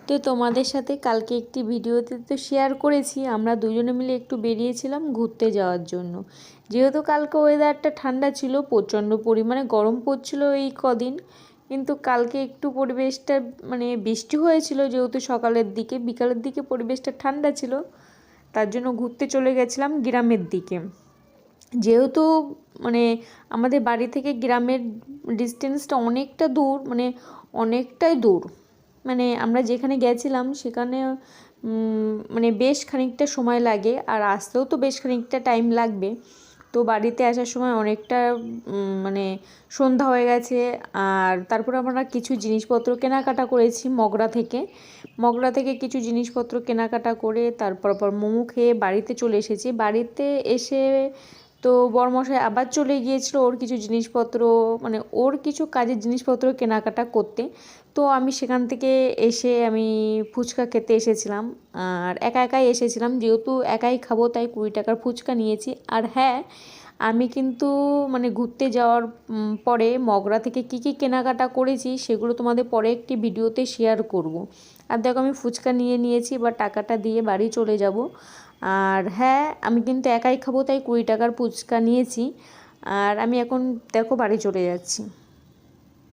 তো তোমাদের সাথে কালকে একটি ভিডিওতে তো শেয়ার করেছি, আমরা দুজনে মিলে একটু বেরিয়েছিলাম ঘুরতে যাওয়ার জন্য। যেহেতু কালকে ওয়েদারটা ঠান্ডা ছিল, প্রচণ্ড পরিমাণে গরম পড়ছিল এই কদিন, কিন্তু কালকে একটু পরিবেশটা মানে বৃষ্টি হয়েছিল, যেহেতু সকালের দিকে বিকালের দিকে পরিবেশটা ঠান্ডা ছিল, তার জন্য ঘুরতে চলে গেছিলাম গ্রামের দিকে। যেহেতু মানে আমাদের বাড়ি থেকে গ্রামের ডিস্টেন্সটা অনেকটা দূর, মানে অনেকটাই দূর, মানে আমরা যেখানে গেছিলাম সেখানে মানে বেশ খানিকটা সময় লাগে, আর আসতেও তো বেশ খানিকটা টাইম লাগবে। তো বাড়িতে আসার সময় অনেকটা মানে সন্ধ্যা হয়ে গেছে। আর তারপর আমরা কিছু জিনিসপত্র কেনাকাটা করেছি মগরা থেকে কিছু জিনিসপত্র কেনাকাটা করে তারপর মোমো খেয়ে বাড়িতে চলে এসেছি। বাড়িতে এসে তো বড়মশাই আবার চলে গিয়েছিল ওর কিছু জিনিসপত্র, মানে ওর কিছু কাজের জিনিসপত্র কেনাকাটা করতে। তো আমি সেখান থেকে এসে আমি ফুচকা খেতে এসেছিলাম, আর একা একাই এসেছিলাম, যেহেতু একাই খাবো তাই 20 টাকার ফুচকা নিয়েছি। আর হ্যাঁ, আমি কিন্তু মানে ঘুরতে যাওয়ার পরে মগরা থেকে কী কী কেনাকাটা করেছি সেগুলো তোমাদের পরে একটি ভিডিওতে শেয়ার করব। আর দেখো আমি ফুচকা নিয়ে নিয়েছি, বা টাকাটা দিয়ে বাড়ি চলে যাব। আর হ্যাঁ, আমি কিন্তু একাই খাবো তাই 20 টাকার ফুচকা নিয়েছি। আর আমি এখন দেখো বাড়ি চলে যাচ্ছি।